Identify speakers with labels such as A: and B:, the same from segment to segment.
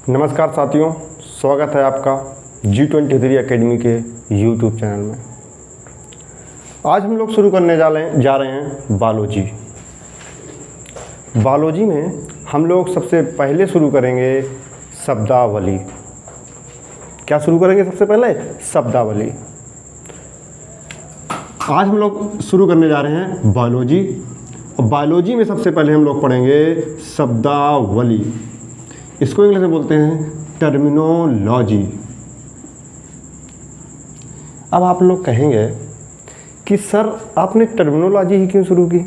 A: नमस्कार साथियों, स्वागत है आपका G23 एकेडमी के YouTube चैनल में। आज हम लोग शुरू करने जा रहे हैं बायोलॉजी। बायोलॉजी में हम लोग सबसे पहले शुरू करेंगे शब्दावली। क्या शुरू करेंगे सबसे पहले? शब्दावली। आज हम लोग शुरू करने जा रहे हैं बायोलॉजी। और बायोलॉजी में सबसे पहले हम लोग पढ़ेंगे शब्दावली। इसको इंग्लिश में बोलते हैं टर्मिनोलॉजी। अब आप लोग कहेंगे कि सर आपने टर्मिनोलॉजी ही क्यों शुरू की?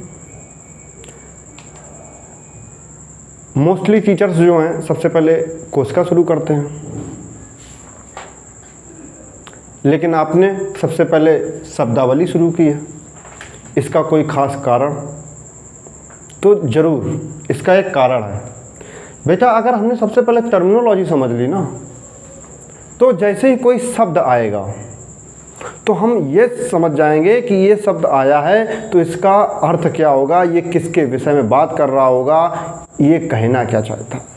A: मोस्टली टीचर्स जो हैं सबसे पहले कोशिका शुरू करते हैं, लेकिन आपने सबसे पहले शब्दावली शुरू की है। इसका कोई खास कारण? तो ज़रूर इसका एक कारण है बेटा। अगर हमने सबसे पहले टर्मिनोलॉजी समझ ली ना, तो जैसे ही कोई शब्द आएगा तो हम ये समझ जाएंगे कि ये शब्द आया है तो इसका अर्थ क्या होगा, ये किसके विषय में बात कर रहा होगा, ये कहना क्या चाहता है।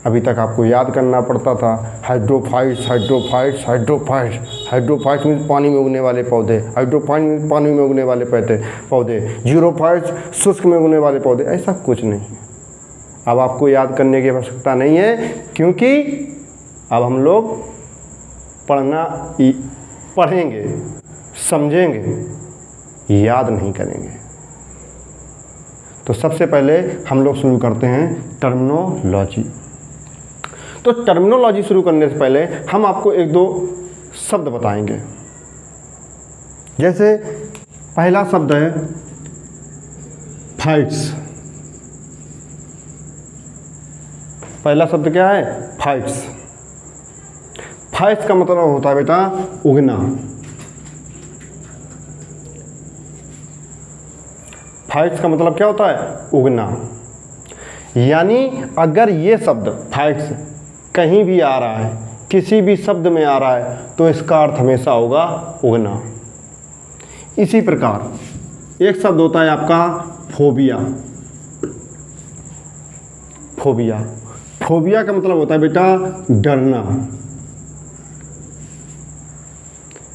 A: अभी तक आपको याद करना पड़ता था hydrophytes, hydrophytes, hydrophytes. Hydrophytes means पानी में उगने वाले पौधे, हाइड्रोफाइट मीन्स पानी में उगने वाले पौधे, जीरोफाइट्स शुष्क में उगने वाले पौधे। ऐसा कुछ नहीं है। अब आपको याद करने की आवश्यकता नहीं है, क्योंकि अब हम लोग पढ़ेंगे, समझेंगे, याद नहीं करेंगे। तो सबसे पहले हम लोग शुरू करते हैं टर्मिनोलॉजी। तो टर्मिनोलॉजी शुरू करने से पहले हम आपको एक दो शब्द बताएंगे। जैसे पहला शब्द है फाइट्स। पहला शब्द क्या है? फाइट्स। फाइट्स का मतलब होता है बेटा उगना। फाइट्स का मतलब क्या होता है? उगना। यानी अगर ये शब्द फाइट्स कहीं भी आ रहा है, किसी भी शब्द में आ रहा है, तो इसका अर्थ हमेशा होगा उगना। इसी प्रकार एक शब्द होता है आपका फोबिया। फोबिया, फोबिया का मतलब होता है बेटा डरना।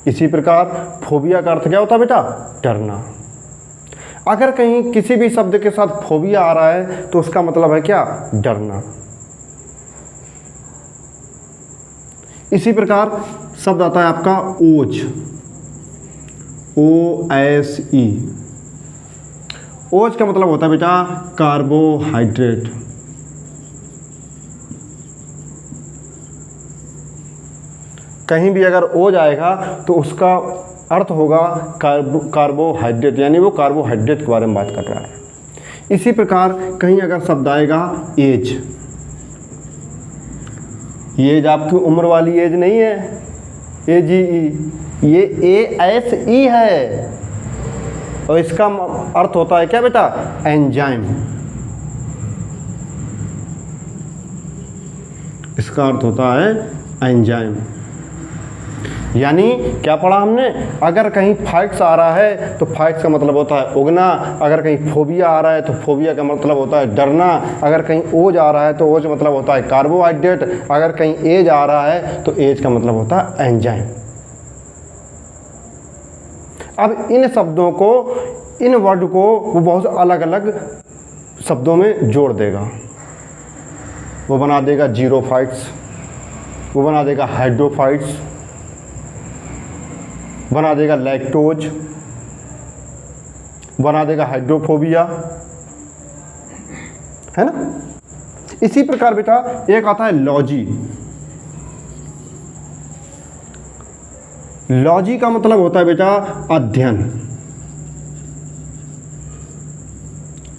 A: इसी प्रकार फोबिया का अर्थ क्या होता है बेटा? डरना। अगर कहीं किसी भी शब्द के साथ फोबिया आ रहा है तो उसका मतलब है क्या? डरना। इसी प्रकार शब्द आता है आपका ओज। OSE। ओज का मतलब होता है बेटा कार्बोहाइड्रेट। कहीं भी अगर ओज आएगा तो उसका अर्थ होगा कार्बोहाइड्रेट, यानी वो कार्बोहाइड्रेट के बारे में बात कर रहा है। इसी प्रकार कहीं अगर शब्द आएगा एज। ये एज आपकी उम्र वाली एज नहीं है, AGE, ये ASE है। और इसका अर्थ होता है क्या बेटा? एंजाइम। इसका अर्थ होता है एंजाइम। यानी क्या पढ़ा हमने? अगर कहीं फाइट्स आ रहा है तो फाइट्स का मतलब होता है उगना। अगर कहीं फोबिया आ रहा है तो फोबिया का मतलब होता है डरना। अगर कहीं ओज आ रहा है तो ओज मतलब होता है कार्बोहाइड्रेट। अगर कहीं एज आ रहा है तो एज का मतलब होता है एंजाइम। अब इन शब्दों को, इन वर्ड को वो बहुत अलग अलग शब्दों में जोड़ देगा। वो बना देगा जीरोफाइट्स, वो बना देगा हाइड्रोफाइट्स, बना देगा लैक्टोज, बना देगा हाइड्रोफोबिया, है ना। इसी प्रकार बेटा एक आता है लॉजी। लॉजी का मतलब होता है बेटा अध्ययन।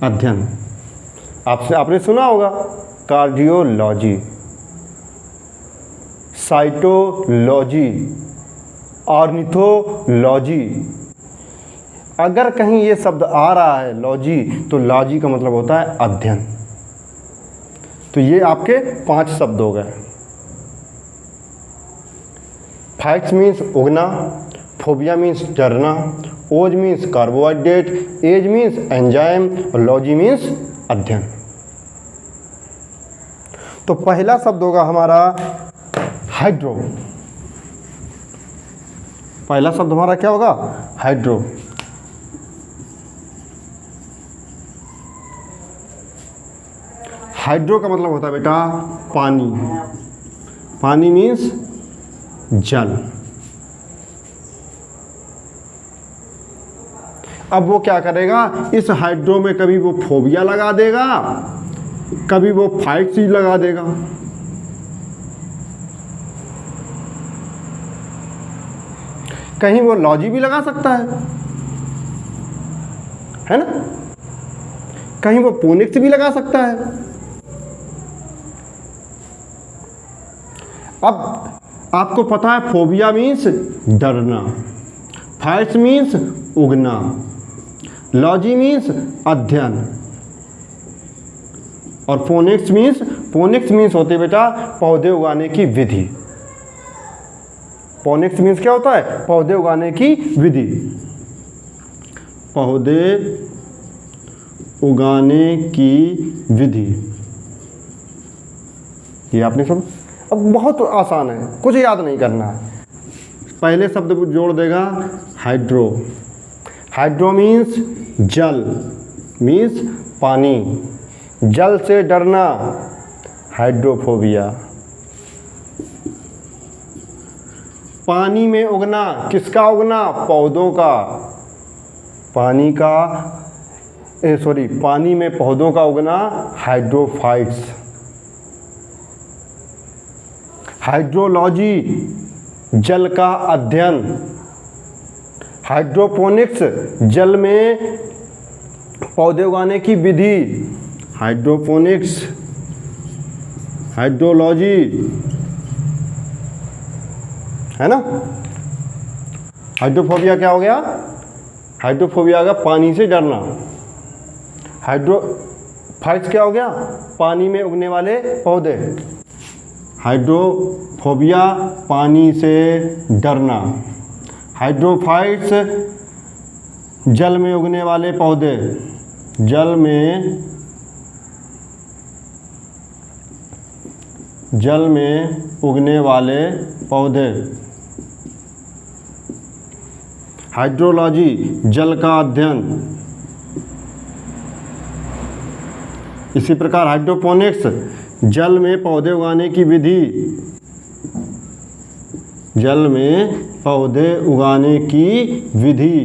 A: अध्ययन आपने सुना होगा कार्डियोलॉजी, साइटोलॉजी, ऑर्निथोलॉजी। अगर कहीं ये शब्द आ रहा है लॉजी, तो लॉजी का मतलब होता है अध्ययन। तो ये आपके 5 शब्द हो गए। फाइट्स मीन्स उगना, फोबिया मीन्स डरना, ose means carbohydrate, ase means enzyme और लॉजी मीन्स अध्ययन। तो पहला शब्द होगा हमारा हाइड्रो। पहला शब्द हमारा क्या होगा? हाइड्रो। हाइड्रो का मतलब होता है बेटा पानी। पानी मीन्स जल। अब वो क्या करेगा, इस हाइड्रो में कभी वो फोबिया लगा देगा, कभी वो फाइट चीज लगा देगा। कहीं वो लॉजी भी लगा सकता है ना? कहीं वो पोनिक्स भी लगा सकता है। अब आपको पता है फोबिया मीन्स डरना, फाइट्स मीन्स उगना, लॉजी मीन्स अध्ययन, और फोनिक्स मीन्स होते बेटा पौधे उगाने की विधि। फोनिक्स मीन्स क्या होता है? पौधे उगाने की विधि। पौधे उगाने की विधि, ये आपने सब। अब बहुत आसान है, कुछ याद नहीं करना है। पहले शब्द जोड़ देगा हाइड्रो। हाइड्रो मीन्स जल, मीन्स पानी। जल से डरना, हाइड्रोफोबिया। पानी में उगना, किसका उगना? पौधों का। पानी में पौधों का उगना, हाइड्रोफाइट्स। हाइड्रोलॉजी, जल का अध्ययन। हाइड्रोपोनिक्स, जल में पौधे उगाने की विधि। हाइड्रोपोनिक्स, हाइड्रोलॉजी, है ना? हाइड्रोफोबिया क्या हो गया? हाइड्रोफोबिया का पानी से डरना। हाइड्रोफाइट्स क्या हो गया? पानी में उगने वाले पौधे। हाइड्रोफोबिया पानी से डरना। हाइड्रोफाइट्स जल में उगने वाले पौधे। जल में उगने वाले पौधे। हाइड्रोलॉजी, जल का अध्ययन। इसी प्रकार हाइड्रोपोनिक्स, जल में पौधे उगाने की विधि। जल में पौधे उगाने की विधि।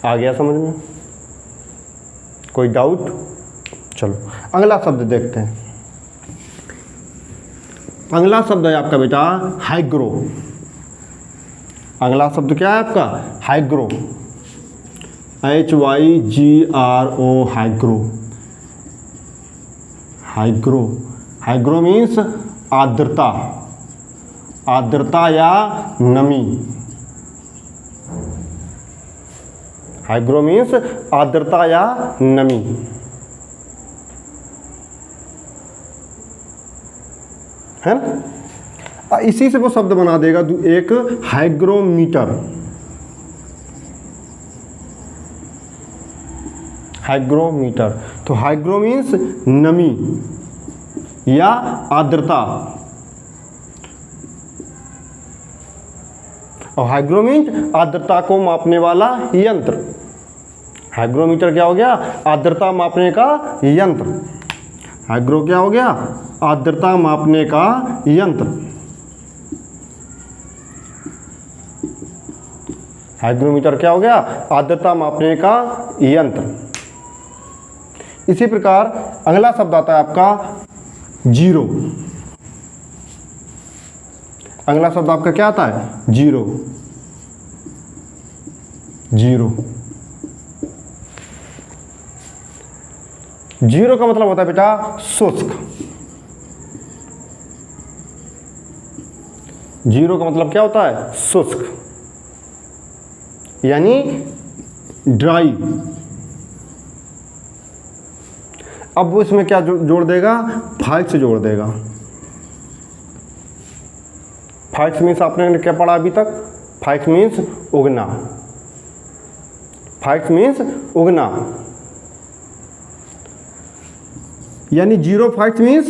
A: आ गया समझ में? कोई डाउट? चलो अगला शब्द देखते हैं। अगला शब्द है आपका बेटा हाइग्रो। अगला शब्द क्या है आपका? Hygro. HYGRO, hygro. Hygro, hygro means आर्द्रता। आर्द्रता या नमी। हाइग्रो मीन्स आर्द्रता या नमी। है ना? इसी से वो शब्द बना देगा एक हाइग्रोमीटर। हाइग्रोमीटर, तो हाइग्रो मीन्स नमी या आर्द्रता, और हाइग्रोमीटर आर्द्रता को मापने वाला यंत्र। हाइग्रोमीटर क्या हो गया? आर्द्रता मापने का यंत्र। हाइग्रो क्या हो गया? आर्द्रता मापने का यंत्र। हाइग्रोमीटर क्या हो गया? आर्द्रता मापने का यंत्र। इसी प्रकार अगला शब्द आता है आपका जीरो। अगला शब्द आपका क्या आता है? जीरो। जीरो, जीरो का मतलब होता है बेटा शुष्क। जीरो का मतलब क्या होता है? शुष्क, यानी ड्राई। अब वो इसमें क्या जोड़ देगा? फाइट्स जोड़ देगा। फाइट्स मीन्स आपने क्या पढ़ा अभी तक? फाइट्स मीन्स उगना। फाइट्स मीन्स उगना। यानी जीरोफाइट्स मीन्स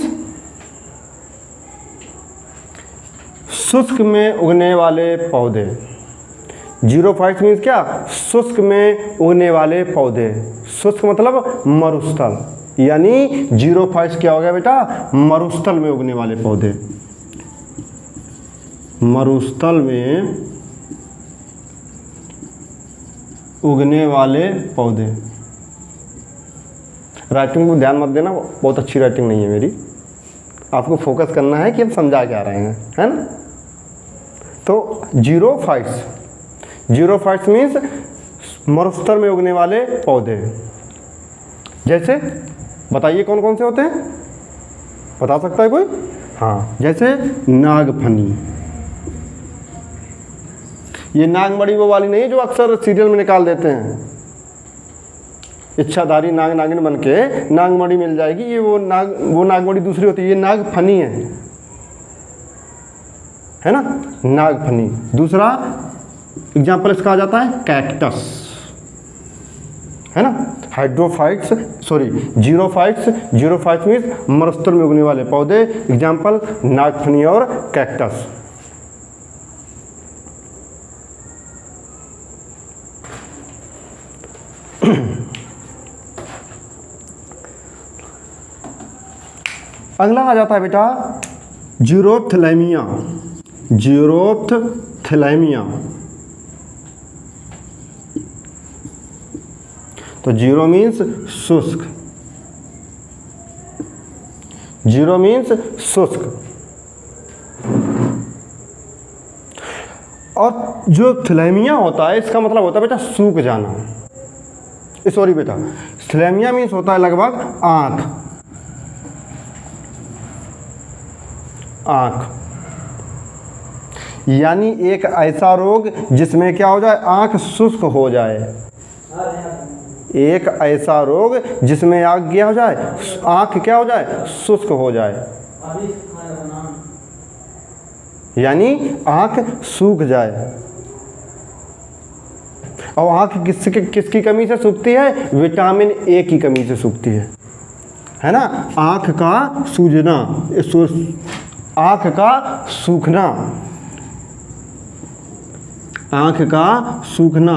A: शुष्क में उगने वाले पौधे। जीरोफाइट्स मीन्स क्या? शुष्क में उगने वाले पौधे। शुष्क मतलब मरुस्थल, यानी जीरोफाइट्स क्या हो गया बेटा? मरुस्थल में उगने वाले पौधे। मरुस्थल में उगने वाले पौधे। राइटिंग को ध्यान मत देना, बहुत अच्छी राइटिंग नहीं है मेरी। आपको फोकस करना है कि हम समझा क्या रहे हैं, है ना? तो जीरोफाइट्स, जीरोफाइट्स मीन्स मरुस्थल में उगने वाले पौधे। जैसे बताइए कौन कौन से होते हैं, बता सकता है कोई? हाँ, जैसे नागफनी। ये नागमणि वो वाली नहीं है जो अक्सर सीरियल में निकाल देते हैं, इच्छाधारी नाग नागिन बन के नागमणि मिल जाएगी, ये वो नागमणि दूसरी होती है, ये नागफनी है ना, नागफनी। दूसरा एग्जाम्पल इसका आ जाता है कैक्टस, है ना। हाइड्रोफाइट्स जीरोफाइट्स, जीरोफाइट्स मीन्स मरुस्थल में उगने वाले पौधे। एग्जाम्पल नागफनी और कैक्टस। अगला आ जाता है बेटा जीरोप्थैलेमिया। जीरोप्थैलेमिया, तो जीरो मीन्स शुष्क, जीरो मीन्स शुष्क। और जो थैलेमिया होता है इसका मतलब होता है बेटा सूख जाना। सॉरी बेटा, थैलेमिया मीन्स होता है लगभग आँख, आँख, यानी एक ऐसा रोग जिसमें क्या हो जाए? आँख शुष्क हो जाए। एक ऐसा रोग जिसमें आँख क्या हो जाए? आँख क्या हो जाए? शुष्क हो जाए, यानी आँख सूख जाए। और आँख किसकी कमी से सूखती है? विटामिन ए की कमी से सूखती है ना। आँख का सूजना, आँख का सूखना, आँख का सूखना।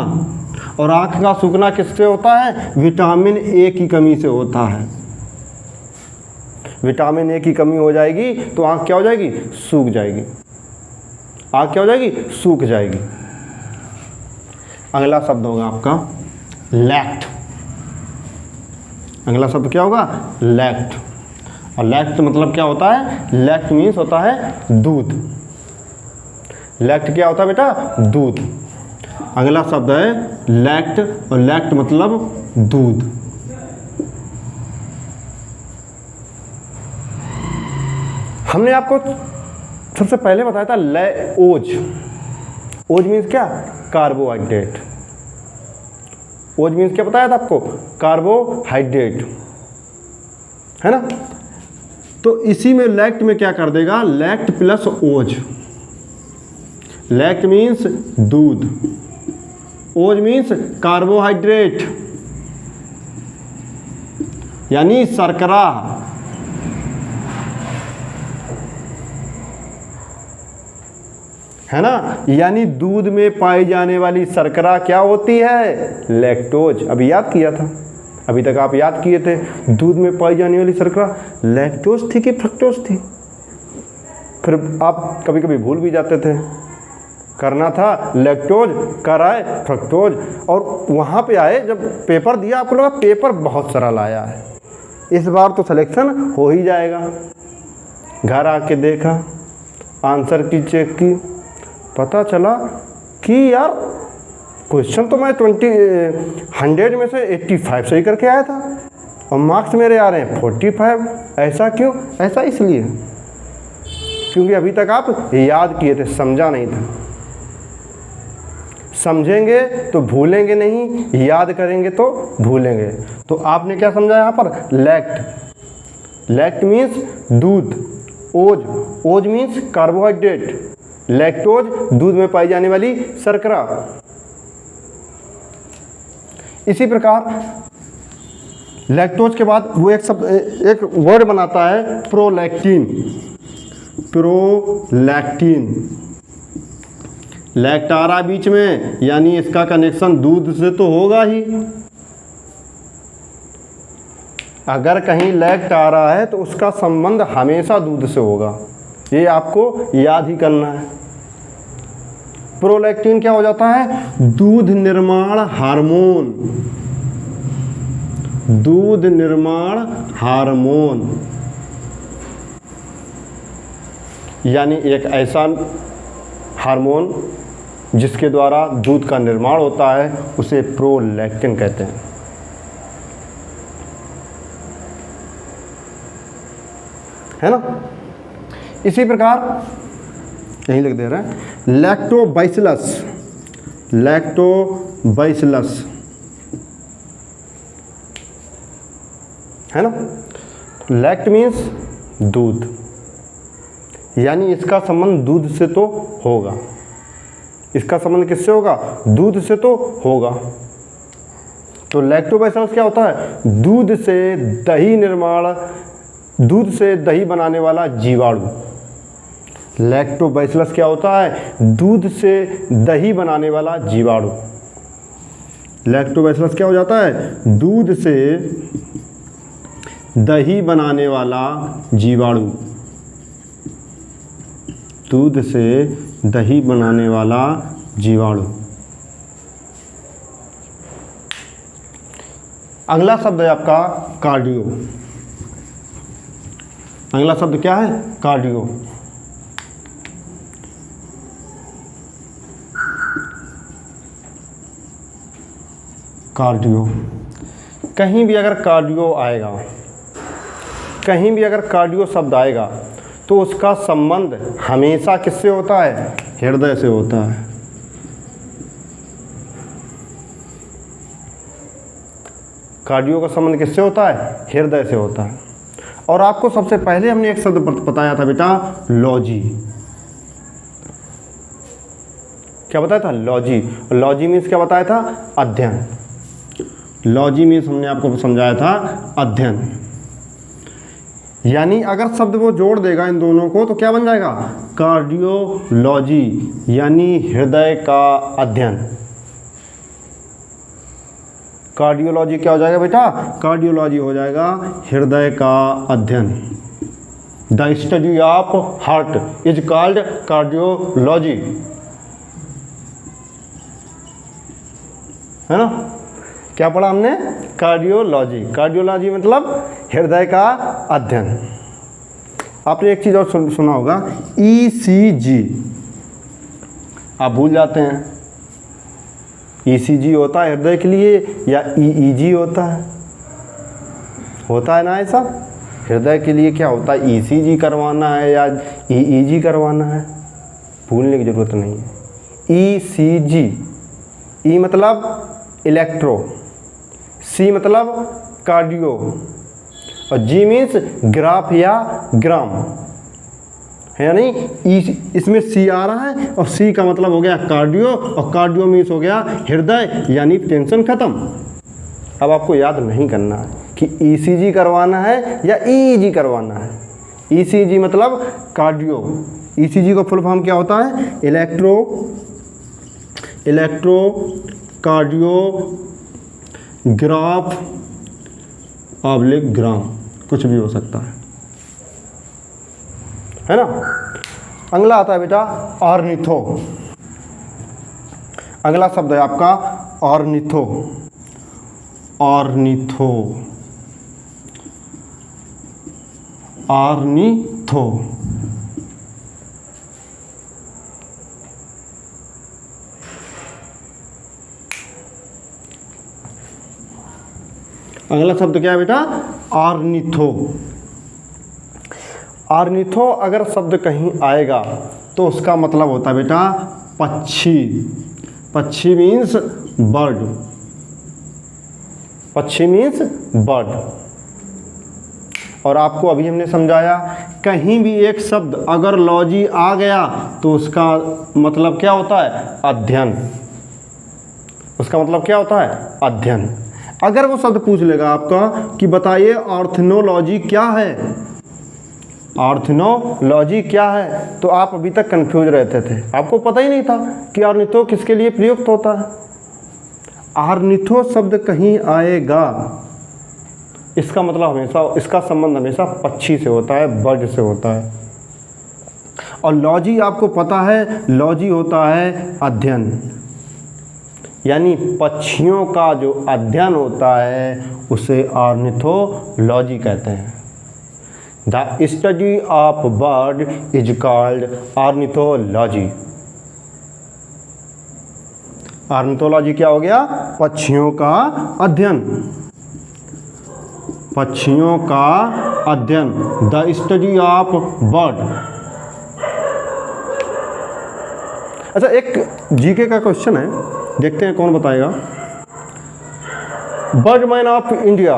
A: और आँख का सूखना किससे होता है? विटामिन ए की कमी से होता है। विटामिन ए की कमी हो जाएगी तो आँख क्या हो जाएगी? सूख जाएगी। आँख क्या हो जाएगी? सूख जाएगी। अगला शब्द होगा आपका लैक्ट। अगला शब्द क्या होगा? लैक्ट। और लैक्ट मतलब क्या होता है? लैक्ट मीन्स होता है दूध। लैक्ट क्या होता है बेटा? दूध। अगला शब्द है लैक्ट, और लैक्ट मतलब दूध। हमने आपको सबसे पहले बताया था ओज। ओज मीन्स क्या? कार्बोहाइड्रेट। ओज मीन्स क्या बताया था आपको? कार्बोहाइड्रेट, है ना। तो इसी में लैक्ट में क्या कर देगा? लैक्ट प्लस ओज। लैक्ट मीन्स दूध, ओज मीन्स कार्बोहाइड्रेट यानी शर्करा। है ना, यानी दूध में पाई जाने वाली शर्करा क्या होती है? लैक्टोज। अभी याद किया था, अभी तक आप याद किए थे। दूध में पाई जाने वाली शर्करा लैक्टोज थी कि फ्रक्टोज थी? फिर आप कभी कभी भूल भी जाते थे। करना था लैक्टोज, कर आए फ्रक्टोज, और वहाँ पे आए जब पेपर दिया आपको लगा पेपर बहुत सरल आया है, इस बार तो सिलेक्शन हो ही जाएगा। घर आके देखा, आंसर की चेक की, पता चला कि यार क्वेश्चन तो मैं 100 में से 85 सही करके आया था और मार्क्स मेरे आ रहे हैं 45। ऐसा क्यों? ऐसा इसलिए क्योंकि अभी तक आप याद किए थे, समझा नहीं था। समझेंगे तो भूलेंगे नहीं, याद करेंगे तो भूलेंगे। तो आपने क्या समझा यहाँ पर? लैक्ट। लैक्ट मीन्स दूध, ओज, ओज मीन्स कार्बोहाइड्रेट, लैक्टोज दूध में पाई जाने वाली शर्करा। इसी प्रकार लैक्टोज के बाद वो एक वर्ड बनाता है प्रोलैक्टिन। प्रोलैक्टिन, लैक्ट आ रहा बीच में, यानी इसका कनेक्शन दूध से तो होगा ही। अगर कहीं लैक्ट आ रहा है तो उसका संबंध हमेशा दूध से होगा, ये आपको याद ही करना है। प्रोलैक्टिन क्या हो जाता है? दूध निर्माण हार्मोन। दूध निर्माण हार्मोन, यानी एक ऐसा हार्मोन जिसके द्वारा दूध का निर्माण होता है, उसे प्रोलैक्टिन कहते हैं। है ना? इसी प्रकार यहीं लिख दे रहे हैं लैक्टोबैसिलस। लैक्टोबैसिलस, है ना? लैक्ट मीन्स दूध, यानी इसका संबंध दूध से तो होगा। इसका संबंध किससे होगा? दूध से तो होगा। तो लैक्टोबैसिलस क्या होता है? दूध से दही निर्माण, दूध से दही बनाने वाला जीवाणु। लैक्टोबैसिलस क्या होता है? दूध से दही बनाने वाला जीवाणु। लैक्टोबैसिलस क्या हो जाता है? दूध से दही बनाने वाला जीवाणु। दूध से दही बनाने वाला जीवाणु। अगला शब्द है आपका कार्डियो। अगला शब्द क्या है? कार्डियो। कार्डियो, कहीं भी अगर कार्डियो आएगा, कहीं भी अगर कार्डियो शब्द आएगा तो उसका संबंध हमेशा किससे होता है? हृदय से होता है। कार्डियो का संबंध किससे होता है? हृदय से होता है। और आपको सबसे पहले हमने एक शब्द बताया था बेटा, लॉजी। क्या बताया था? लॉजी। लॉजी मीन्स क्या बताया था? अध्ययन। लॉजी मीन्स हमने आपको समझाया था अध्ययन। यानी अगर शब्द वो जोड़ देगा इन दोनों को तो क्या बन जाएगा? कार्डियोलॉजी, यानी हृदय का अध्ययन। कार्डियोलॉजी क्या हो जाएगा बेटा? कार्डियोलॉजी हो जाएगा हृदय का अध्ययन। The study of heart is called cardiology. है ना? क्या पढ़ा हमने? कार्डियोलॉजी। कार्डियोलॉजी मतलब हृदय का अध्ययन। आपने एक चीज़ और सुना होगा, ईसीजी। आप भूल जाते हैं, ईसीजी होता है हृदय के लिए या ईईजी होता है? होता है ना ऐसा? हृदय के लिए क्या होता है? ईसीजी करवाना है या ईईजी करवाना है? भूलने की ज़रूरत नहीं है। ईसीजी, ई मतलब इलेक्ट्रो, सी मतलब कार्डियो और जी मीन्स ग्राफ या ग्राम, है नहीं? इसमें सी आ रहा है और सी का मतलब हो गया कार्डियो और कार्डियो मीन्स हो गया हृदय, यानी टेंशन खत्म। अब आपको याद नहीं करना है कि ईसीजी करवाना है या ईईजी करवाना है। ईसीजी मतलब कार्डियो। ईसीजी का फुल फॉर्म क्या होता है? इलेक्ट्रो कार्डियो ग्राफ ऑब्लिक ग्राम, कुछ भी हो सकता है ना? अगला आता है बेटा ऑर्निथो। अगला शब्द है आपका ऑर्निथो। Ornitho, ornitho. अगला शब्द क्या है बेटा? ऑर्निथो। ऑर्निथो अगर शब्द कहीं आएगा तो उसका मतलब होता है बेटा पक्षी। पक्षी मीन्स बर्ड। पक्षी मीन्स बर्ड। और आपको अभी हमने समझाया, कहीं भी एक शब्द अगर लॉजी आ गया तो उसका मतलब क्या होता है? अध्ययन। उसका मतलब क्या होता है? अध्ययन। अगर वो शब्द पूछ लेगा आपका कि बताइए ऑर्थनोलॉजी क्या है, ऑर्थनोलॉजी क्या है, तो आप अभी तक कंफ्यूज रहते थे, आपको पता ही नहीं था कि ऑर्निथो किसके लिए प्रयुक्त होता है। ऑर्निथो शब्द कहीं आएगा, इसका मतलब हमेशा, इसका संबंध हमेशा पक्षी से होता है, बर्ड से होता है। और लॉजी आपको पता है, लॉजी होता है अध्ययन, यानी पक्षियों का जो अध्ययन होता है उसे ऑर्निथोलॉजी कहते हैं। The study of bird is called ornithology. Ornithology क्या हो गया? पक्षियों का अध्ययन, पक्षियों का अध्ययन, द स्टडी ऑफ बर्ड। अच्छा, एक जीके का क्वेश्चन है, देखते हैं कौन बताएगा। बर्ड मैन ऑफ इंडिया,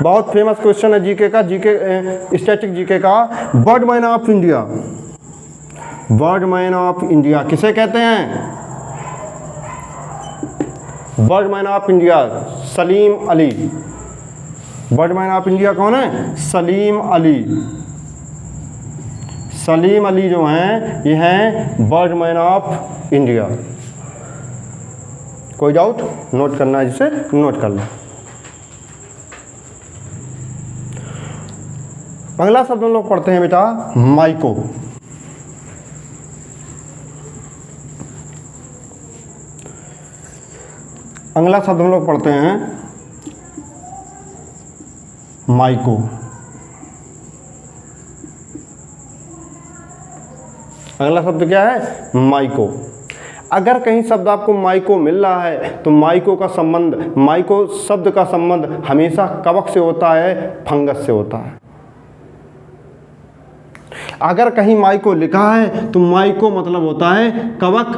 A: बहुत फेमस क्वेश्चन है जीके का, जीके स्टैटिक जीके का। Bird man of India, bird man of India किसे कहते हैं? Bird man of India Salim Ali. Bird man of India कौन है? सलीम अली। सलीम अली जो हैं ये हैं बर्ड मैन ऑफ इंडिया। कोई डाउट? नोट करना है जिसे नोट कर लें। अगला शब्द हम लोग पढ़ते हैं बेटा माइको। अगला शब्द हम लोग पढ़ते हैं माइको। अगला शब्द क्या है? माइको। अगर कहीं शब्द आपको माइको मिल रहा है तो माइको का संबंध, माइको शब्द का संबंध हमेशा कवक से होता है, फंगस से होता है। अगर कहीं माइको लिखा है तो माइको मतलब होता है कवक।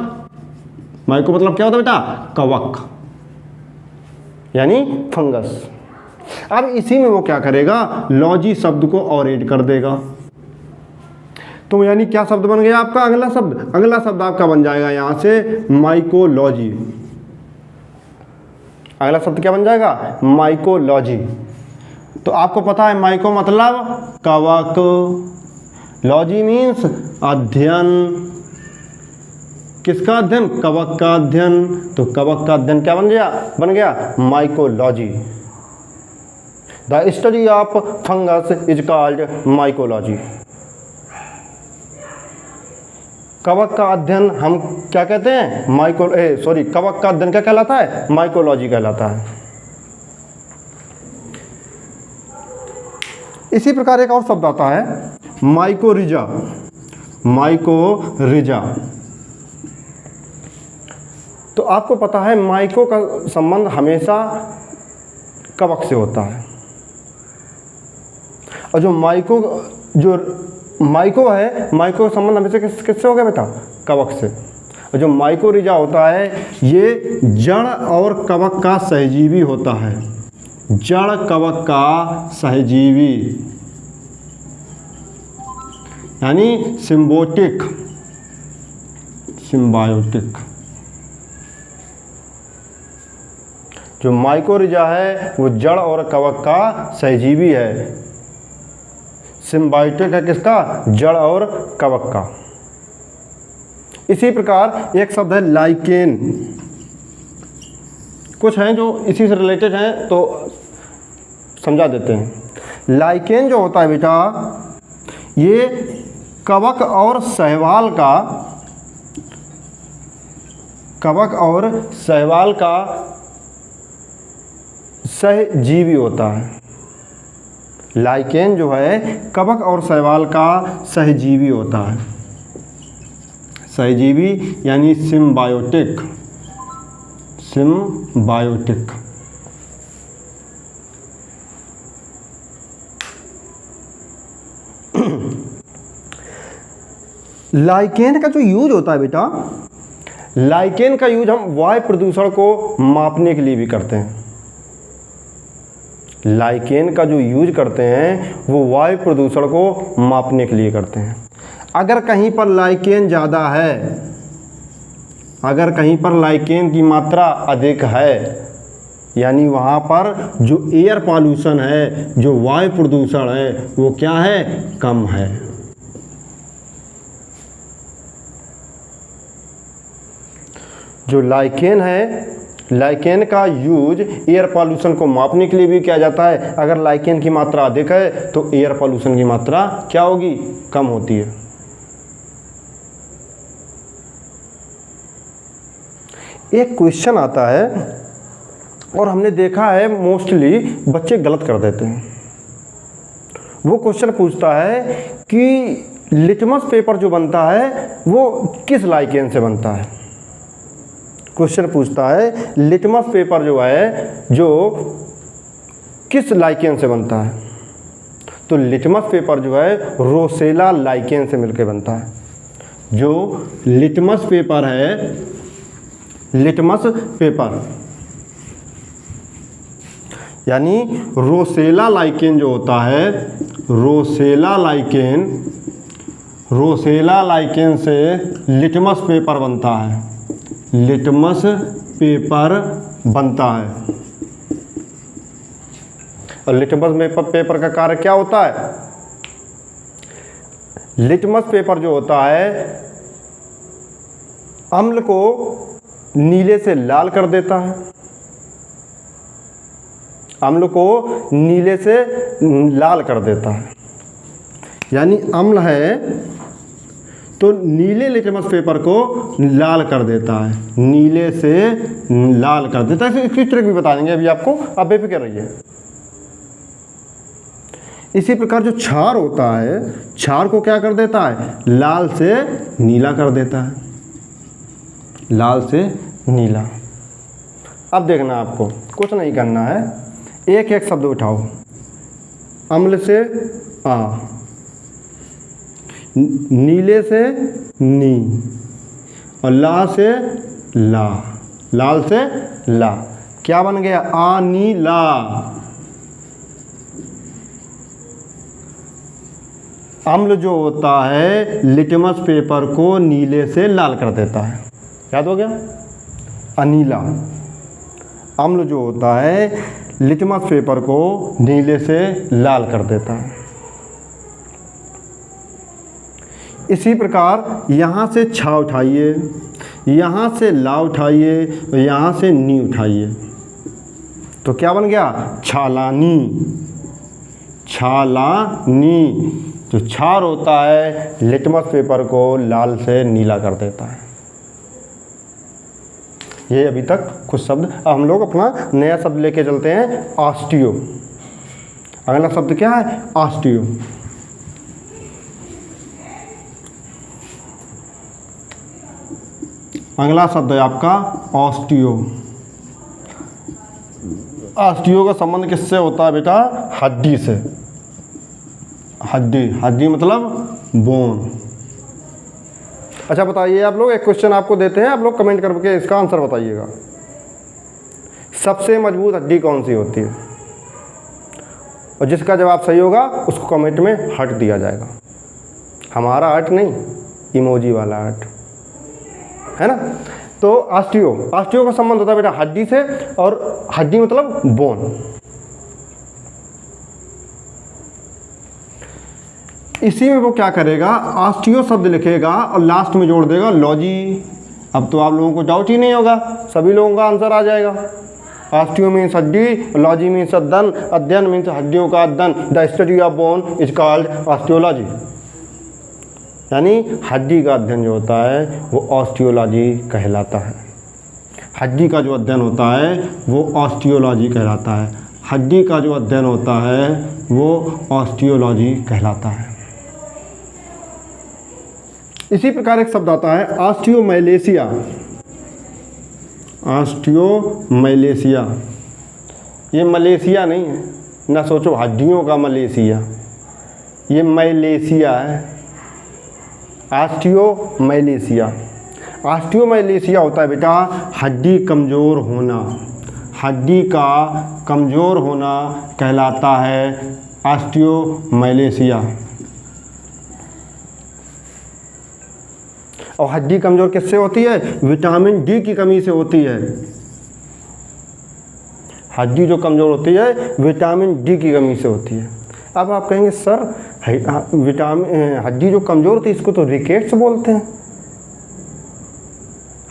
A: माइको मतलब क्या होता है बेटा? कवक, यानी फंगस। अब इसी में वो क्या करेगा? लॉजी शब्द को और ऐड कर देगा। तो यानी क्या शब्द बन गया आपका? अगला शब्द, अगला शब्द आपका बन जाएगा यहां से माइकोलॉजी। अगला शब्द क्या बन जाएगा? माइकोलॉजी। तो आपको पता है माइको मतलब कवक, लॉजी मीन्स अध्ययन। किसका अध्ययन? कवक का अध्ययन। तो कवक का अध्ययन क्या बन गया? बन गया mycology. The study of fungus is called mycology. कवक का अध्ययन हम क्या कहते हैं? कवक का अध्ययन क्या कहलाता है? माइकोलॉजी कहलाता है। इसी प्रकार एक और शब्द आता है माइकोरिजा। माइकोरिजा, तो आपको पता है माइको का संबंध हमेशा कवक से होता है, और जो माइको है, माइको का संबंध हमेशा किससे हो गया बेटा? कवक से। और जो माइकोरिजा होता है ये जड़ और कवक का सहजीवी होता है। जड़ कवक का सहजीवी, यानी सिम्बोटिक, सिम्बायोटिक। जो माइकोरिजा है वो जड़ और कवक का सहजीवी है। सिम्बायोटिक है किसका? जड़ और कवक का। इसी प्रकार एक शब्द है लाइकेन। कुछ हैं जो इसी से रिलेटेड हैं तो समझा देते हैं। लाइकेन जो होता है बेटा ये कवक और शैवाल का, कवक और शैवाल का सहजीवी होता है। लाइकेन जो है कवक और शैवाल का सहजीवी होता है। सहजीवी यानी सिम्बायोटिक, सिम्बायोटिक। लाइकेन का जो यूज होता है बेटा, लाइकेन का यूज हम वायु प्रदूषण को मापने के लिए भी करते हैं। लाइकेन का जो यूज करते हैं वो वायु प्रदूषण को मापने के लिए करते हैं। अगर कहीं पर लाइकेन ज़्यादा है, अगर कहीं पर लाइकेन की मात्रा अधिक है यानी वहाँ पर जो एयर पॉल्यूशन है, जो वायु प्रदूषण है, वो क्या है, कम है। जो लाइकेन है, लाइकेन का यूज एयर पॉल्यूशन को मापने के लिए भी किया जाता है। अगर लाइकेन की मात्रा अधिक है तो एयर पॉल्यूशन की मात्रा क्या होगी, कम होती है। एक क्वेश्चन आता है और हमने देखा है मोस्टली बच्चे गलत कर देते हैं। वो क्वेश्चन पूछता है कि लिटमस पेपर जो बनता है वो किस लाइकेन से बनता है। क्वेश्चन पूछता है लिटमस पेपर जो है जो किस लाइकेन से बनता है। तो लिटमस पेपर जो है रोसेला लाइकेन से मिलकर बनता है। जो लिटमस पेपर है, लिटमस पेपर यानी रोसेला लाइकेन जो होता है, रोसेला लाइकेन, रोसेला लाइकेन से लिटमस पेपर बनता है, लिटमस पेपर बनता है। और लिटमस पेपर का कार्य क्या होता है, लिटमस पेपर जो होता है अम्ल को नीले से लाल कर देता है, अम्ल को नीले से लाल कर देता है। यानी अम्ल है तो नीले लिटमस पेपर को लाल कर देता है, नीले से लाल कर देता है। इसकी ट्रिक भी बता देंगे अभी आपको, आप बेफिक्र रहिए। इसी प्रकार जो क्षार होता है, क्षार को क्या कर देता है, लाल से नीला कर देता है, लाल से नीला। अब देखना आपको कुछ नहीं करना है, एक एक शब्द उठाओ। अम्ल से आ, नीले से नी, और ला से ला, लाल से ला। क्या बन गया, आ नी ला। अम्ल जो होता है लिटमस पेपर को नीले से लाल कर देता है, याद हो गया, अनीला। अम्ल जो होता है लिटमस पेपर को नीले से लाल कर देता है। इसी प्रकार यहाँ से छा उठाइए, यहाँ से ला उठाइए, और यहाँ से नी उठाइए, तो क्या बन गया, छालानी, छालानी। जो क्षार होता है लिटमस पेपर को लाल से नीला कर देता है। ये अभी तक कुछ शब्द। अब हम लोग अपना नया शब्द लेके चलते हैं, ऑस्टियो। अगला शब्द क्या है, ऑस्टियो। अगला शब्द है आपका ऑस्टियो। ऑस्टियो का संबंध किससे होता है बेटा, हड्डी से। हड्डी, हड्डी मतलब बोन। अच्छा बताइए आप लोग, एक क्वेश्चन आपको देते हैं, आप लोग कमेंट करके इसका आंसर बताइएगा। सबसे मजबूत हड्डी कौन सी होती है, और जिसका जवाब सही होगा उसको कमेंट में हट दिया जाएगा। हमारा हट नहीं, इमोजी वाला हट, है ना। तो ऑस्टियो, ऑस्टियो का संबंध होता है बेटा हड्डी से, और हड्डी मतलब बोन। इसी में वो क्या करेगा, ऑस्टियो शब्द लिखेगा और लास्ट में जोड़ देगा लॉजी। अब तो आप लोगों को डाउट ही नहीं होगा, सभी लोगों का आंसर आ जाएगा। ऑस्टियो मीन्स हड्डी, लॉजी मीन्स अध्ययन, अध्ययन मीन्स हड्डियों का अध्ययन। The study of bone is called osteology. यानी हड्डी का अध्ययन जो होता है वो ऑस्टियोलॉजी कहलाता है। हड्डी का जो अध्ययन होता है वो ऑस्टियोलॉजी कहलाता है। हड्डी का जो अध्ययन होता है वो ऑस्टियोलॉजी कहलाता है। इसी प्रकार एक शब्द आता है ऑस्टियोमाइलेशिया। ऑस्टियोमाइलेशिया, ये मलेशिया नहीं है ना, सोचो हड्डियों का मलेशिया, ये माइलेशिया है, ऑस्टियोमाइलेशिया। ऑस्टियोमाइलेशिया होता है बेटा हड्डी कमज़ोर होना, हड्डी का कमज़ोर होना कहलाता है ऑस्टियोमाइलेशिया। और हड्डी कमज़ोर किससे होती है, विटामिन डी की कमी से होती है। हड्डी जो कमज़ोर होती है विटामिन डी की कमी से होती है। अब आप कहेंगे सर हड्डी जो कमज़ोर होती है इसको तो रिकेट्स बोलते हैं,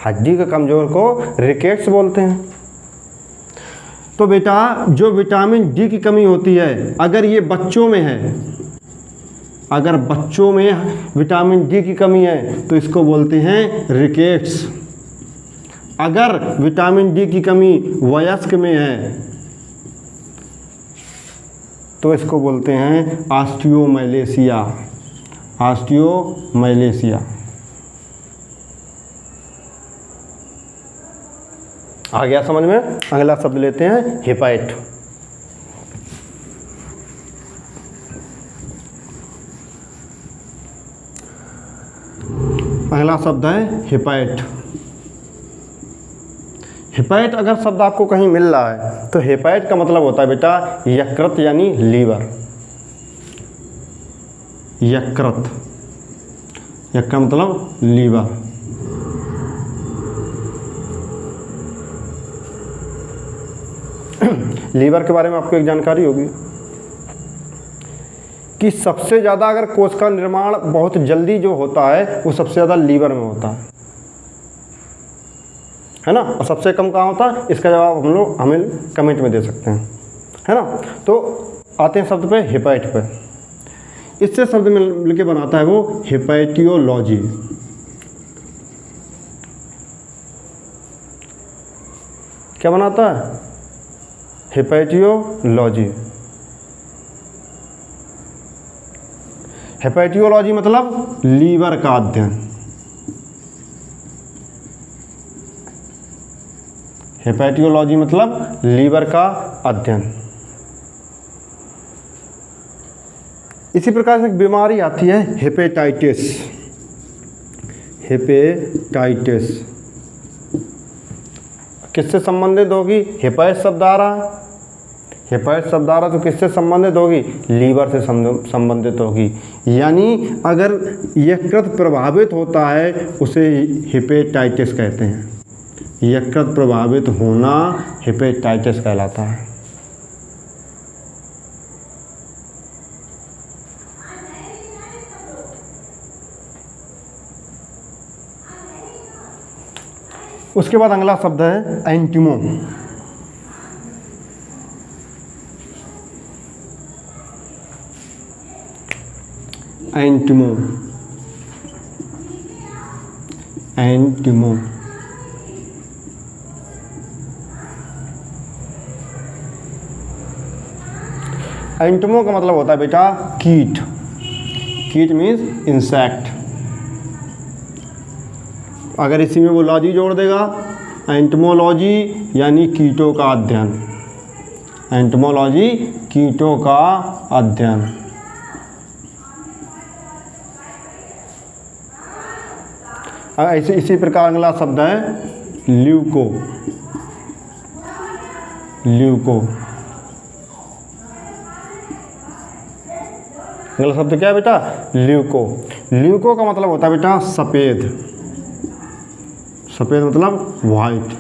A: हड्डी के कमज़ोर को रिकेट्स बोलते हैं। तो बेटा जो विटामिन डी की कमी होती है अगर ये बच्चों में है, अगर बच्चों में विटामिन डी की कमी है तो इसको बोलते हैं रिकेट्स। अगर विटामिन डी की कमी वयस्क में है तो इसको बोलते हैं ऑस्टियोमाइलेसिया, ऑस्टियोमाइलेसिया। आ गया समझ में? अगला शब्द लेते हैं हेपाइट। अगला शब्द है हेपाइट। हेपाइट अगर शब्द आपको कहीं मिल रहा है तो हेपाइट का मतलब होता है बेटा यकृत यानी लीवर। यकृत, यकृत मतलब लीवर। लीवर के बारे में आपको एक जानकारी होगी कि सबसे ज़्यादा अगर कोश का निर्माण बहुत जल्दी जो होता है वो सबसे ज़्यादा लीवर में होता है ना, और सबसे कम कहाँ होता है? इसका जवाब हम लोग हमें कमेंट में दे सकते हैं, है ना। तो आते हैं शब्द पे हेपाइट पे। इससे शब्द मिलके बनाता है वो हेपेटियोलॉजी। क्या बनाता है? हेपेटियोलॉजी। हेपेटियोलॉजी मतलब लीवर का अध्ययन। हेपेटियोलॉजी मतलब लीवर का अध्ययन। इसी प्रकार से एक बीमारी आती है हेपेटाइटिस। हेपेटाइटिस किससे संबंधित होगी? हेपाइट शब्द आ रहा है, हेपाइट शब्द आ रहा तो किससे संबंधित होगी? लीवर से संबंधित होगी। यानी अगर यकृत प्रभावित होता है उसे हेपेटाइटिस कहते हैं। यकृत प्रभावित होना हेपेटाइटिस कहलाता है। उसके बाद अगला शब्द है एंटिमो। एंटिमो, एंटिमो एंटिमो का मतलब होता है बेटा कीट। कीट मीन्स इंसेक्ट। अगर इसी में वो लॉजी जोड़ देगा, एंटमोलॉजी यानी कीटों का अध्ययन। एंटमोलॉजी कीटों का अध्ययन। इसी प्रकार अगला शब्द है ल्यूको। ल्यूको अगला शब्द क्या है बेटा? ल्यूको। ल्यूको का मतलब होता है बेटा सफ़ेद। सफ़ेद मतलब वाइट।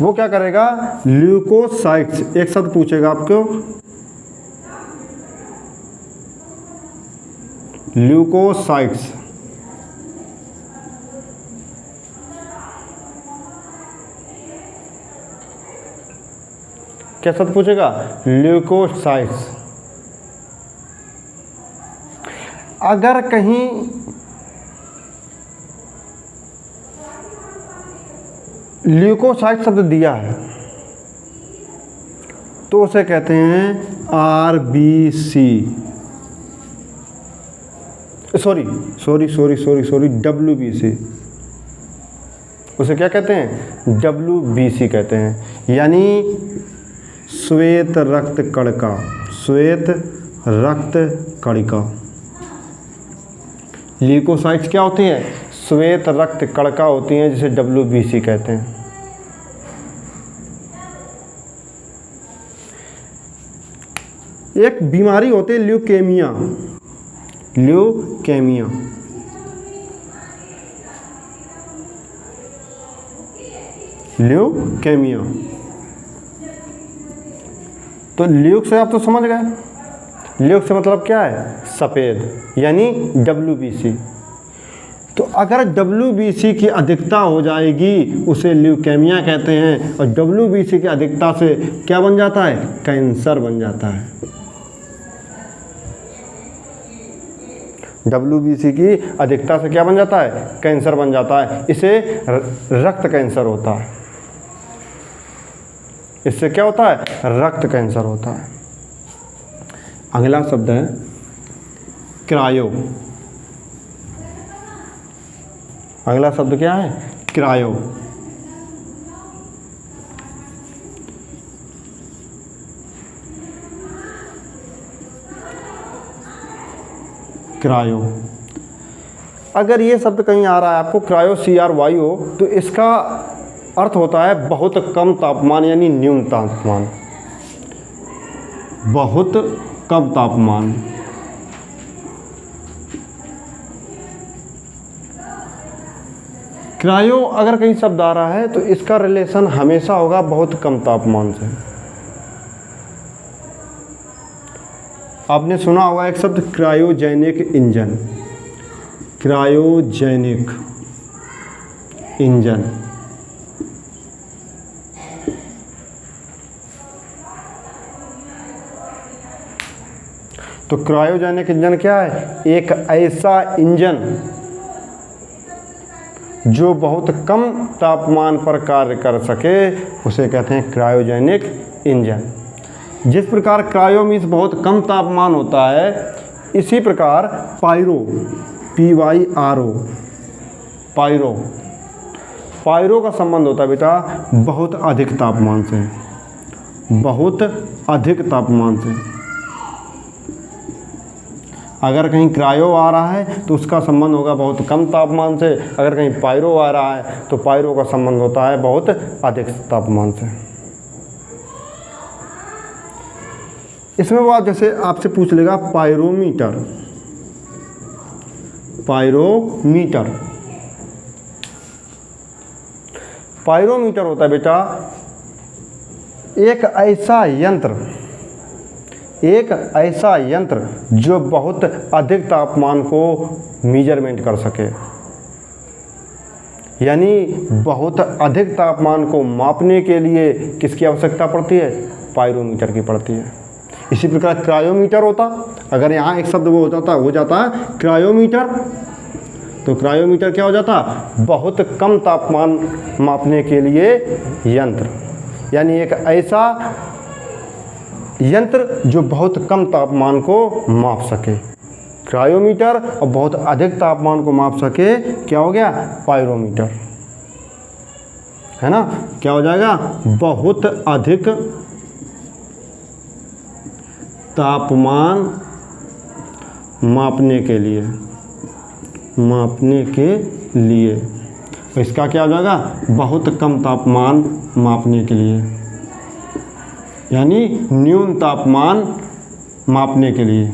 A: वो क्या करेगा? ल्यूकोसाइट्स, एक शब्द पूछेगा आपको, ल्यूकोसाइट्स। क्या शब्द पूछेगा? ल्यूकोसाइट्स। अगर कहीं ल्यूकोसाइट शब्द दिया है तो उसे कहते हैं आरबीसी। Sorry WBC. उसे क्या कहते हैं? डब्ल्यूबीसी कहते हैं, यानी श्वेत रक्त कणिका। श्वेत रक्त कणिका। ल्यूकोसाइट्स क्या होती हैं? श्वेत रक्त कणिका होती हैं, जिसे डब्ल्यूबीसी कहते हैं। एक बीमारी होती है ल्यूकेमिया। Leukaemia leukaemia. तो ल्यूक से आप तो समझ गए, ल्यूक से मतलब क्या है? सफ़ेद, यानी WBC। तो अगर WBC की अधिकता हो जाएगी उसे ल्यूकेमिया कहते हैं, और WBC की अधिकता से क्या बन जाता है? कैंसर बन जाता है। WBC की अधिकता से क्या बन जाता है? कैंसर बन जाता है। इसे रक्त कैंसर होता है। इससे क्या होता है? रक्त कैंसर होता है। अगला शब्द है क्रायो। अगला शब्द क्या है? क्रायो। क्रायो, अगर ये शब्द कहीं आ रहा है आपको क्रायो CRYO, तो इसका अर्थ होता है बहुत कम तापमान, यानी न्यून तापमान, बहुत कम तापमान। क्रायो अगर कहीं शब्द आ रहा है तो इसका रिलेशन हमेशा होगा बहुत कम तापमान से। आपने सुना होगा एक शब्द क्रायोजेनिक इंजन। क्रायोजेनिक इंजन, तो क्रायोजेनिक इंजन क्या है? एक ऐसा इंजन जो बहुत कम तापमान पर कार्य कर सके उसे कहते हैं क्रायोजेनिक इंजन। जिस प्रकार क्रायो मीन्स बहुत कम तापमान होता है, इसी प्रकार पायरो PYRO पायरो, पायरो का संबंध होता है बेटा बहुत अधिक तापमान से, बहुत अधिक तापमान से। अगर कहीं क्रायो आ रहा है तो उसका संबंध होगा बहुत कम तापमान से, अगर कहीं पायरो आ रहा है तो पायरो का संबंध होता है बहुत अधिक तापमान से। इसमें वो जैसे आपसे पूछ लेगा पायरोमीटर, पायरोमीटर, पायरोमीटर होता है बेटा एक ऐसा यंत्र, एक ऐसा यंत्र जो बहुत अधिक तापमान को मेजरमेंट कर सके, यानी बहुत अधिक तापमान को मापने के लिए किसकी आवश्यकता पड़ती है? पायरोमीटर की पड़ती है। इसी प्रकार क्रायोमीटर होता, अगर यहाँ एक शब्द वो हो जाता है क्रायोमीटर, तो क्रायोमीटर क्या हो जाता? बहुत कम तापमान मापने के लिए यंत्र, यानी एक ऐसा यंत्र जो बहुत कम तापमान को माप सके। क्रायोमीटर और बहुत अधिक तापमान को माप सके क्या हो गया? पायरोमीटर, है ना? क्या हो जाएगा? बहुत अधिक तापमान मापने के लिए, मापने के लिए। तो इसका क्या हो जाएगा? बहुत कम तापमान मापने के लिए, यानी न्यून तापमान मापने के लिए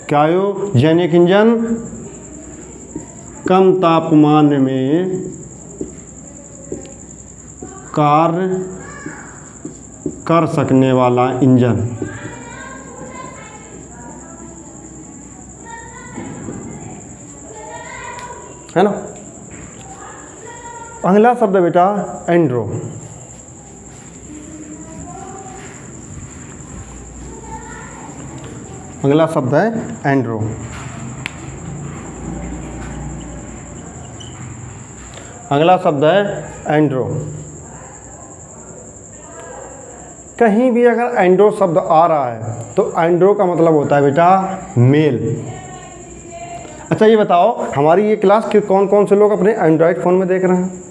A: क्रायोजेनिक इंजन कम तापमान में कार्य कर सकने वाला इंजन। है ना? अगला शब्द है बेटा एंड्रो। अगला शब्द है एंड्रो। अगला शब्द है एंड्रो। कहीं भी अगर एंड्रो शब्द आ रहा है तो एंड्रो का मतलब होता है बेटा मेल। अच्छा ये बताओ, हमारी ये क्लास के कौन कौन से लोग अपने एंड्रॉयड फ़ोन में देख रहे हैं?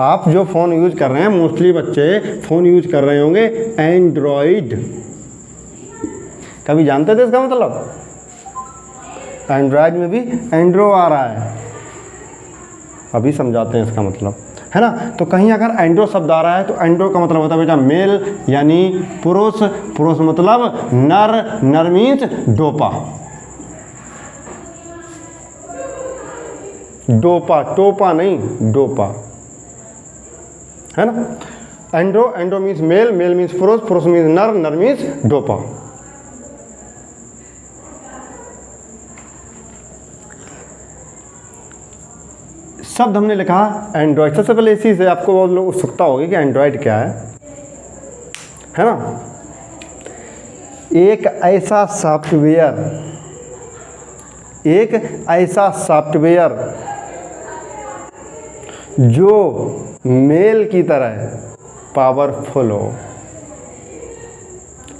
A: आप जो फ़ोन यूज़ कर रहे हैं, मोस्टली बच्चे फ़ोन यूज़ कर रहे होंगे एंड्रॉयड। कभी जानते थे इसका मतलब? एंड्रॉयड में भी एंड्रो आ रहा है, अभी समझाते हैं इसका मतलब, है ना? तो कहीं अगर एंड्रो शब्द आ रहा है तो एंड्रो का मतलब होता है बेटा मेल, यानी पुरुष। पुरुष मतलब नर, नर मीन्स डोपा। डोपा, टोपा नहीं, डोपा, है ना। Andro, andro means male, male means पुरुष, पुरुष मीन्स नर, नर मीन्स डोपा। शब्द हमने लिखा एंड्रॉयड। सबसे पहले इसी से आपको बहुत लोग उत्सुकता होगी कि एंड्रॉयड क्या है ना। एक ऐसा सॉफ्टवेयर, एक ऐसा सॉफ्टवेयर जो मेल की तरह पावरफुल हो।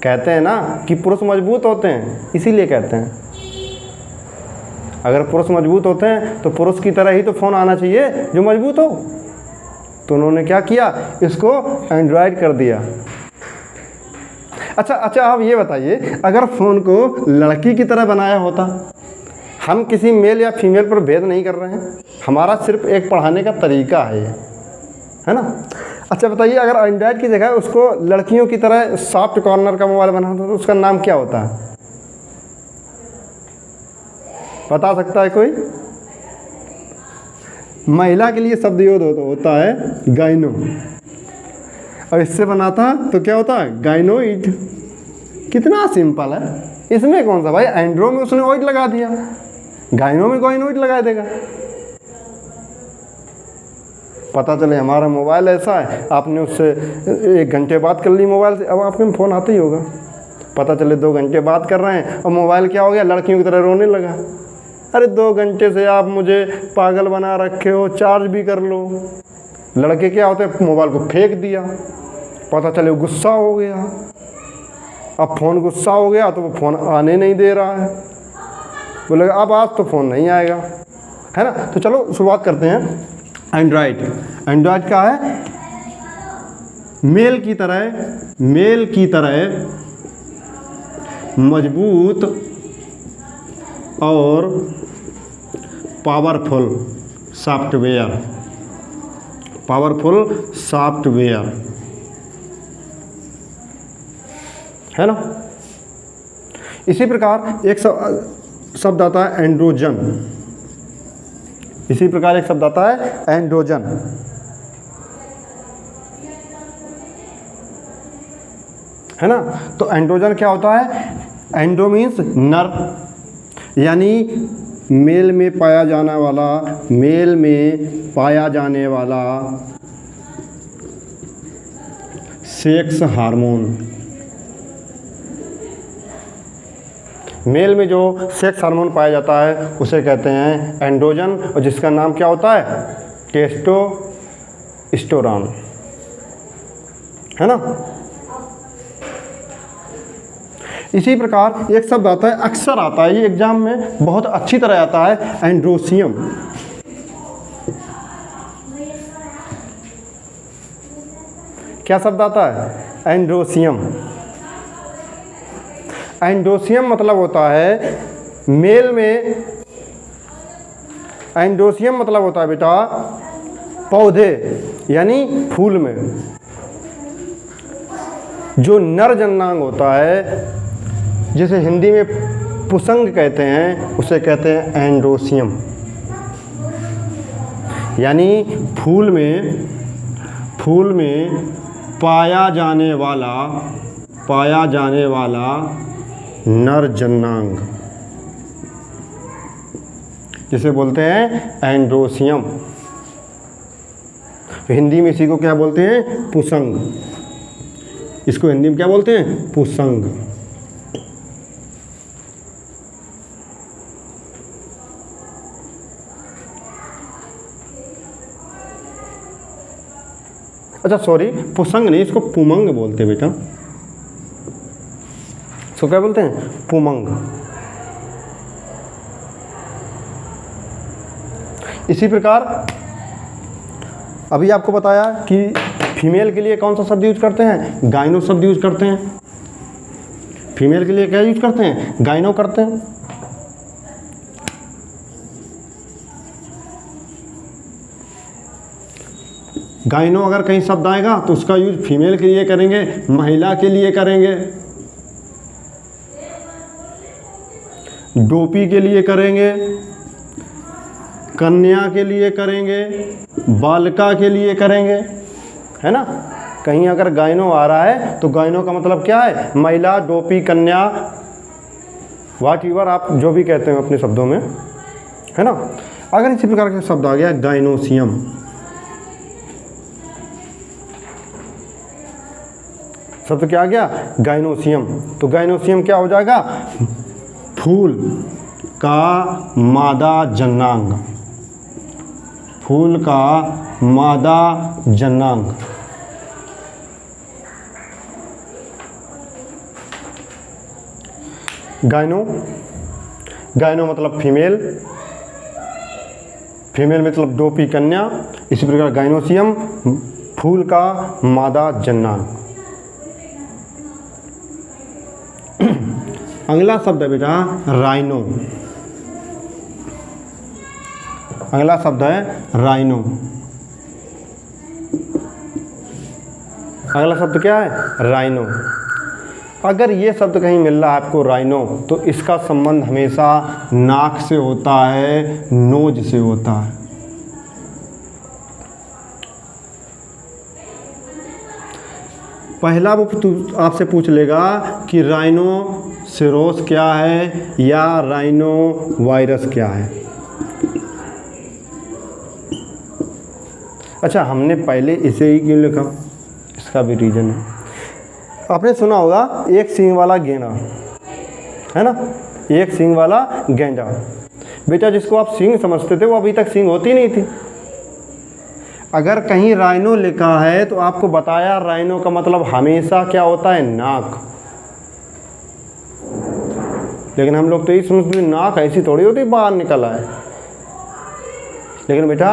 A: कहते हैं ना कि पुरुष मजबूत होते हैं, इसीलिए कहते हैं अगर पुरुष मजबूत होते हैं तो पुरुष की तरह ही तो फ़ोन आना चाहिए जो मजबूत हो। तो उन्होंने क्या किया, इसको एंड्रॉयड कर दिया। अच्छा, आप ये बताइए, अगर फ़ोन को लड़की की तरह बनाया होता, हम किसी मेल या फीमेल पर भेद नहीं कर रहे हैं, हमारा सिर्फ एक पढ़ाने का तरीका है ये, है ना। अच्छा बताइए, अगर एंड्रॉयड की जगह उसको लड़कियों की तरह सॉफ्ट कॉर्नर का मोबाइल बना होता तो उसका नाम क्या होता है, बता सकता है कोई? महिला के लिए शब्द योग होता है गाइनो, और इससे बनाता तो क्या होता है, गाइनोइड। कितना सिंपल है, इसमें कौन सा भाई, एंड्रो में उसने ओइड लगा दिया, गाइनो में गाइनोइड लगा देगा। पता चले हमारा मोबाइल ऐसा है, आपने उससे 1 घंटे बात कर ली मोबाइल से, अब आपके में फ़ोन आता ही होगा। पता चले 2 घंटे बात कर रहे हैं और मोबाइल क्या हो गया, लड़कियों की तरह रोने लगा। अरे 2 घंटे से आप मुझे पागल बना रखे हो, चार्ज भी कर लो। लड़के क्या होते हैं, मोबाइल को फेंक दिया, पता चले गुस्सा हो गया। अब फ़ोन गुस्सा हो गया तो वो फ़ोन आने नहीं दे रहा है, बोले अब आज तो फ़ोन नहीं आएगा, है ना। तो चलो शुरुआत करते हैं। एंड्रॉयड, एंड्रॉयड क्या है, मेल की तरह मजबूत और पावरफुल सॉफ्टवेयर, है ना। इसी प्रकार एक शब्द आता है एंड्रोजन, इसी प्रकार एक शब्द आता है एंड्रोजन, है ना। तो एंड्रोजन क्या होता है, एंड्रो मीन्स नर, यानी मेल में पाया जाने वाला सेक्स हार्मोन। मेल में जो सेक्स हार्मोन पाया जाता है उसे कहते हैं एंड्रोजन, और जिसका नाम क्या होता है, टेस्टोस्टेरोन, है ना। इसी प्रकार एक शब्द आता है, अक्सर आता है, ये एग्जाम में बहुत अच्छी तरह आता है, एंड्रोसियम। क्या शब्द आता है, एंड्रोसियम। एंड्रोसियम मतलब होता है मेल में, एंड्रोसियम मतलब होता है बेटा पौधे यानी फूल में जो नर जननांग होता है, जिसे हिंदी में पुसंग कहते हैं, उसे कहते हैं एंड्रोसियम। यानी फूल में पाया जाने वाला नर जननांग, जिसे बोलते हैं एंड्रोसियम। हिंदी में इसी को क्या बोलते हैं, पुसंग। इसको हिंदी में क्या बोलते हैं, पुसंग। अच्छा सॉरी, पुसंग नहीं, इसको पुमंग बोलते हैं बेटा। इसको क्या बोलते हैं, पुमंग। इसी प्रकार अभी आपको बताया कि फीमेल के लिए कौन सा शब्द यूज करते हैं, गाइनो शब्द यूज करते हैं। फीमेल के लिए क्या यूज करते हैं, गाइनो करते हैं। गाइनो अगर कहीं शब्द आएगा तो उसका यूज फीमेल के लिए करेंगे, महिला के लिए करेंगे, डोपी के लिए करेंगे, कन्या के लिए करेंगे, बालिका के लिए करेंगे, है ना। कहीं अगर गायनो आ रहा है तो गायनो का मतलब क्या है, महिला, डोपी, कन्या, वाट एवर आप जो भी कहते हैं अपने शब्दों में, है ना। अगर इसी प्रकार का शब्द आ गया गायनोसियम, शब्द क्या आ गया, गायनोसियम, तो गायनोसियम क्या हो जाएगा, फूल का मादा जनांग, फूल का मादा जनांग। गायनो, गायनो मतलब फीमेल, फीमेल मतलब डोपी, कन्या। इसी प्रकार गायनोसियम फूल का मादा जनांग। अगला शब्द है बेटा राइनो, अगला शब्द है राइनो। अगला शब्द क्या है, राइनो। अगर ये शब्द कहीं मिल रहा है आपको राइनो, तो इसका संबंध हमेशा नाक से होता है, नोज से होता है। पहला वो आपसे पूछ लेगा कि राइनोसेरोस क्या है या राइनो वायरस क्या है। अच्छा, हमने पहले इसे ही क्यों लिखा, इसका भी रीज़न है। आपने सुना होगा एक सींग वाला गेंडा, है ना, एक सींग वाला गेंडा। बेटा जिसको आप सींग समझते थे वो अभी तक सींग होती नहीं थी। अगर कहीं राइनो लिखा है तो आपको बताया राइनो का मतलब हमेशा क्या होता है, नाक। लेकिन हम लोग तो यही समझते नाक ऐसी थोड़ी होती बाहर निकल आए। लेकिन बेटा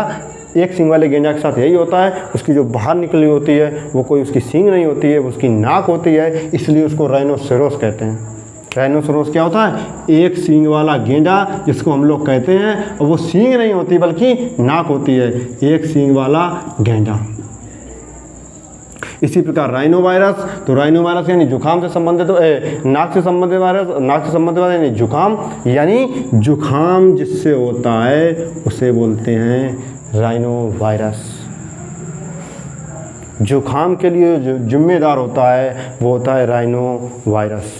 A: एक सींग वाले गेंडा के साथ यही होता है, उसकी जो बाहर निकली होती है वो कोई उसकी सींग नहीं होती है, वो उसकी नाक होती है, इसलिए उसको राइनोसेरोस कहते हैं। राइनोसेरोस क्या होता है, एक सींग वाला गेंडा जिसको हम लोग कहते हैं, और वो सींग नहीं होती बल्कि नाक होती है, एक सींग वाला गेंडा। इसी प्रकार राइनो वायरस, तो राइनो वायरस यानी जुकाम से संबंधित, नाक से संबंधित वायरस, नाक से संबंधित वायरस यानी जुकाम, यानी जुकाम जिससे होता है उसे बोलते हैं राइनो वायरस। जुकाम के लिए जो जिम्मेदार होता है वो होता है राइनो वायरस।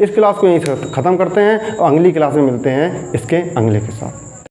A: इस क्लास को यहीं से ख़त्म करते हैं और अगली क्लास में मिलते हैं इसके अगले के साथ।